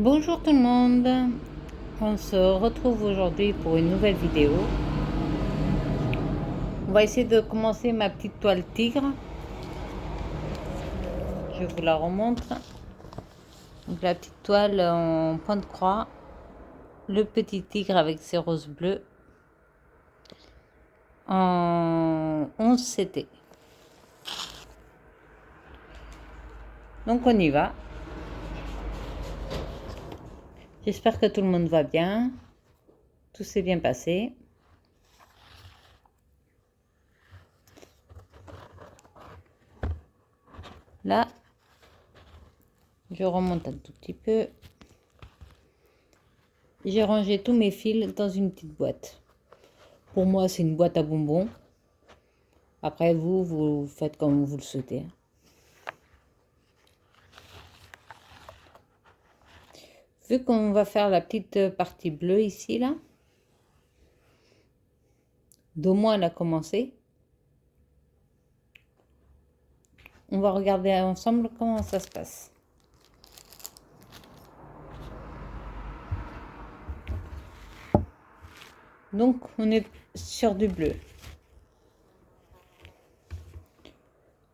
Bonjour tout le monde, on se retrouve aujourd'hui pour une nouvelle vidéo. On va essayer de commencer ma petite toile tigre. Je vous la remontre. Donc la petite toile en point de croix, le petit tigre avec ses roses bleues en 11 CT. Donc on y va. J'espère que tout le monde va bien, tout s'est bien passé. Là, je remonte un tout petit peu. J'ai rangé tous mes fils dans une petite boîte. Pour moi, c'est une boîte à bonbons. Après, vous faites comme vous le souhaitez. Vu qu'on va faire la petite partie bleue ici, là, d'au moins elle a commencé. On va regarder ensemble comment ça se passe. Donc, on est sur du bleu.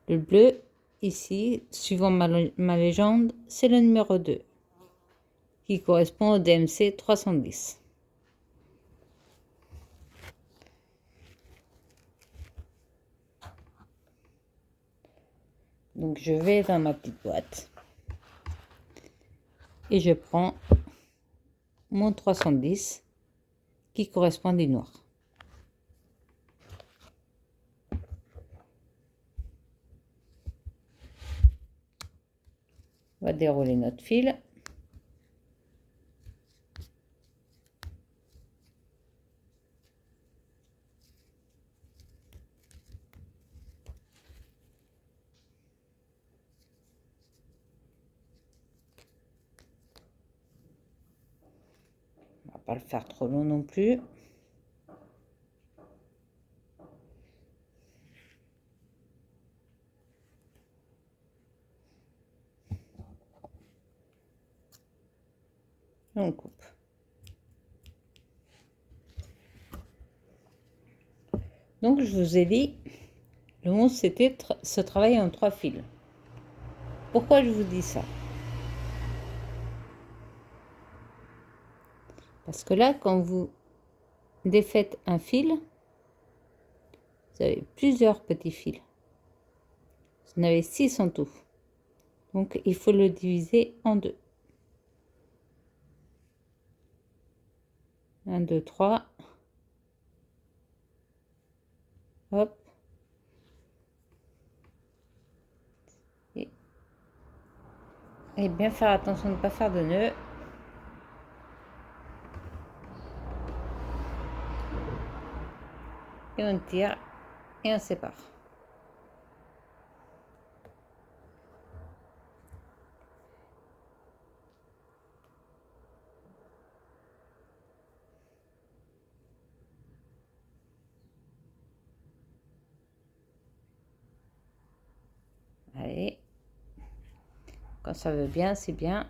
Le bleu, ici, suivant ma légende, c'est le numéro 2, qui correspond au DMC 310. Donc, je vais dans ma petite boîte et je prends mon 310 qui correspond du noir. On va dérouler notre fil. On va pas le faire trop long non plus. On coupe. Donc, je vous ai dit, le 11, c'était ce travail en 3 fils. Pourquoi je vous dis ça? Parce que là, quand vous défaites un fil, vous avez plusieurs petits fils. Vous en avez 6 en tout. Donc, il faut le diviser en 2. 1, 2, 3. Hop. Et bien faire attention de ne pas faire de nœud. Et on tire et on sépare. Allez. Quand ça veut bien, c'est bien.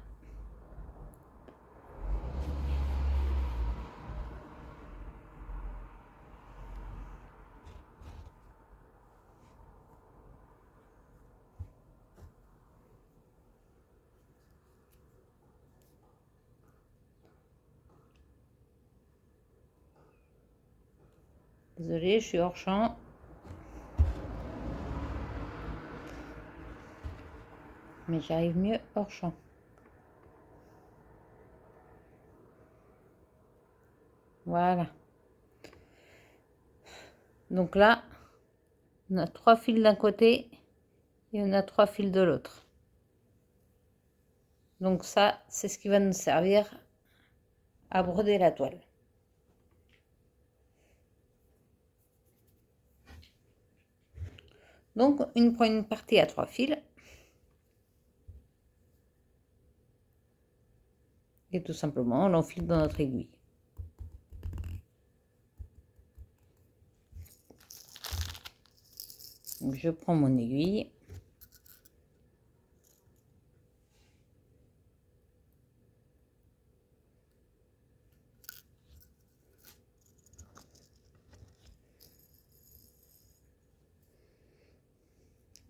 Désolée, je suis hors champ. Mais j'arrive mieux hors champ. Voilà. Donc là, on a 3 fils d'un côté et on a 3 fils de l'autre. Donc ça, c'est ce qui va nous servir à broder la toile. Donc, on prend une partie à 3 fils. Et tout simplement, on l'enfile dans notre aiguille. Donc, je prends mon aiguille.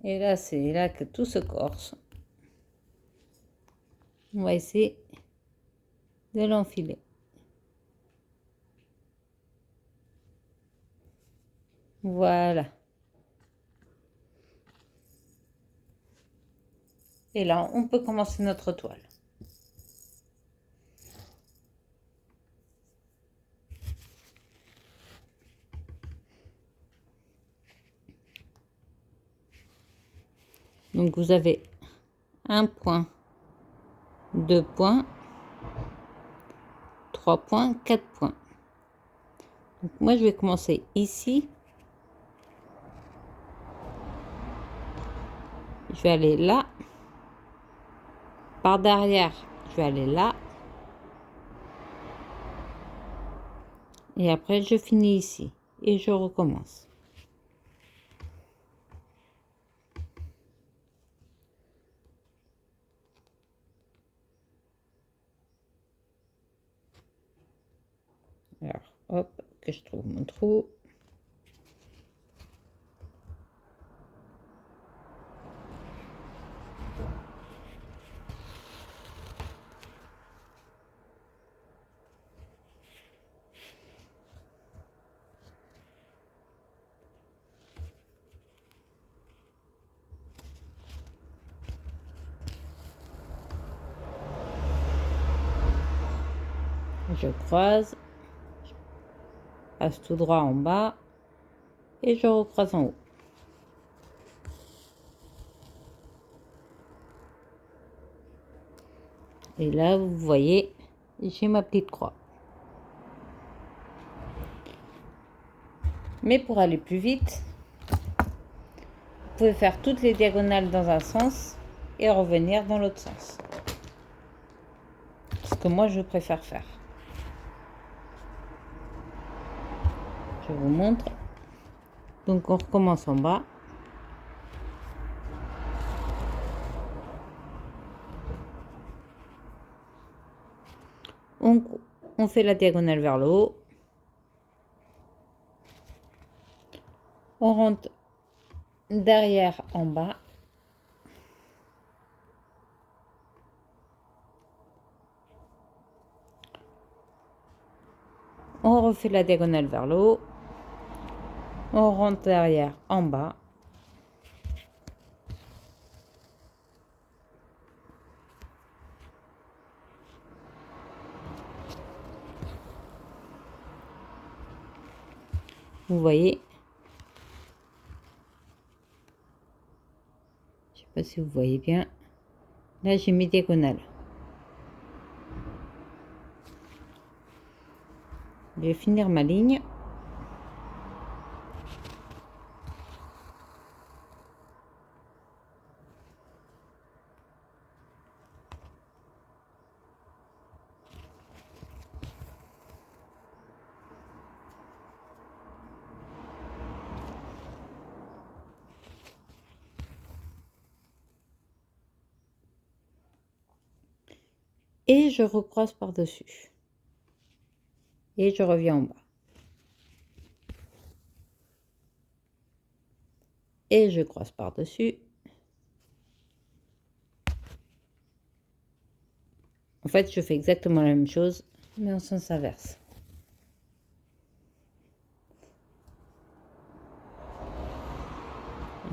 Et là, c'est là que tout se corse. On va essayer de l'enfiler. Voilà. Et là, on peut commencer notre toile. Donc, vous avez un point, 2 points, 3 points, 4 points. Donc, moi, je vais commencer ici. Je vais aller là. Par derrière, je vais aller là. Et après, je finis ici. Et je recommence. Alors, hop, que je trouve mon trou. Je croise. Je passe tout droit en bas. Et je recroise en haut. Et là, vous voyez, j'ai ma petite croix. Mais pour aller plus vite, vous pouvez faire toutes les diagonales dans un sens et revenir dans l'autre sens. Ce que moi, je préfère faire. Je vous montre. Donc, on recommence en bas. On fait la diagonale vers le haut. On rentre derrière en bas. On refait la diagonale vers le haut. On rentre derrière en bas. Vous voyez. Je ne sais pas si vous voyez bien. Là, j'ai mis diagonale. Je vais finir ma ligne. Et je recroise par-dessus. Et je reviens en bas. Et je croise par-dessus. En fait, je fais exactement la même chose, mais en sens inverse.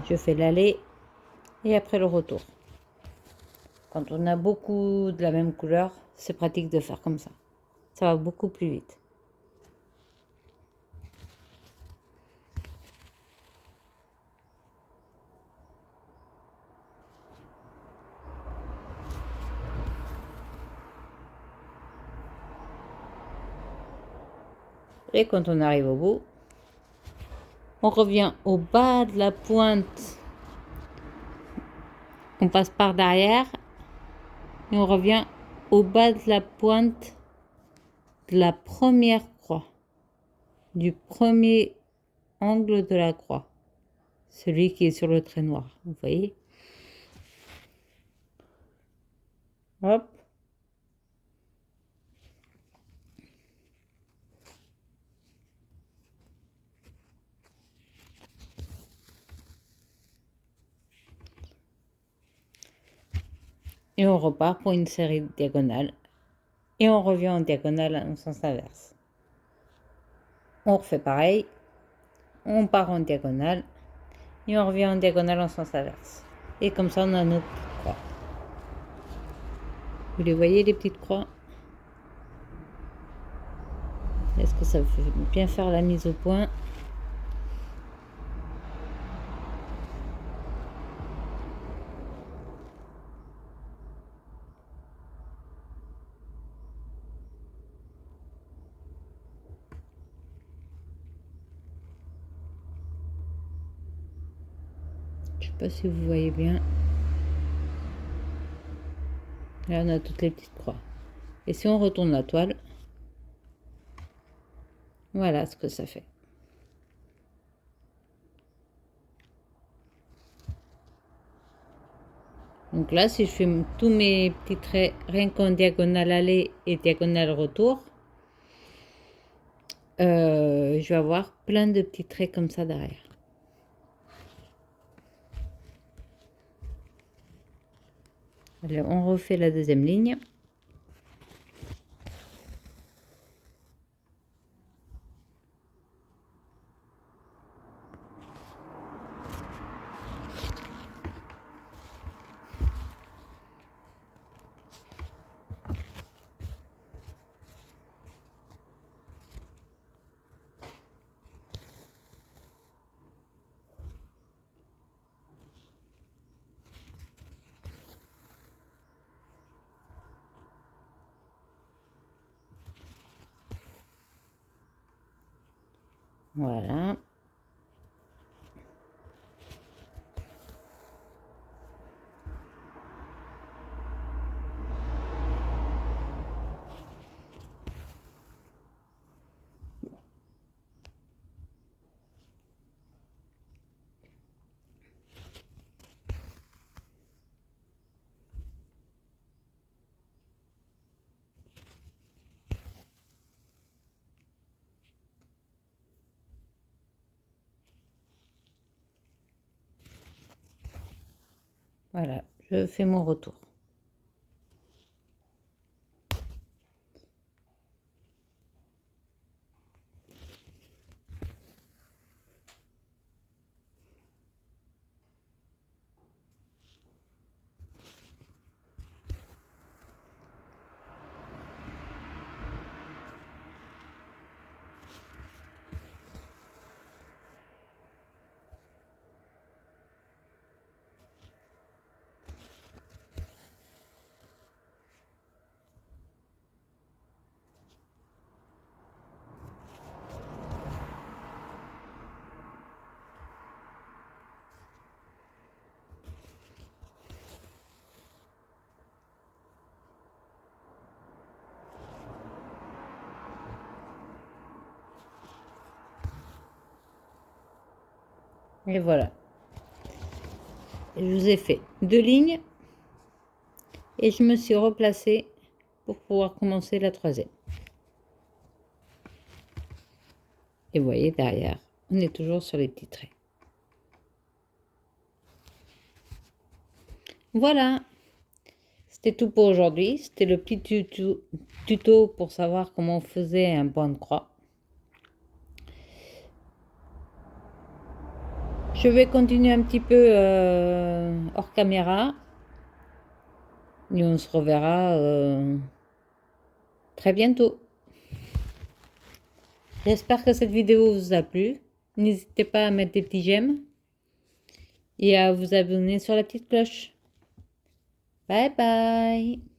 Je fais l'aller et après le retour. Quand on a beaucoup de la même couleur, c'est pratique de faire comme ça. Ça va beaucoup plus vite. Et quand on arrive au bout, on revient au bas de la pointe. On passe par derrière et on revient au bas de la pointe de la première croix, du premier angle de la croix, celui qui est sur le trait noir, vous voyez. Hop. Et on repart pour une série de diagonales. Et on revient en diagonale en sens inverse. On refait pareil. On part en diagonale. Et on revient en diagonale en sens inverse. Et comme ça, on a notre petite croix. Vous les voyez, les petites croix? Est-ce que ça fait bien faire la mise au point? Je ne sais pas si vous voyez bien. Là, on a toutes les petites croix. Et si on retourne la toile, voilà ce que ça fait. Donc là, si je fais tous mes petits traits, rien qu'en diagonale aller et diagonale retour, je vais avoir plein de petits traits comme ça derrière. Allez, on refait la deuxième ligne. Voilà. Voilà, je fais mon retour. Et voilà. Je vous ai fait 2 lignes et je me suis replacée pour pouvoir commencer la troisième. Et vous voyez derrière, on est toujours sur les petits traits. Voilà, c'était tout pour aujourd'hui. C'était le petit tuto pour savoir comment on faisait un point de croix. Je vais continuer un petit peu hors caméra. Et on se reverra très bientôt. J'espère que cette vidéo vous a plu. N'hésitez pas à mettre des petits j'aime et à vous abonner sur la petite cloche. Bye bye.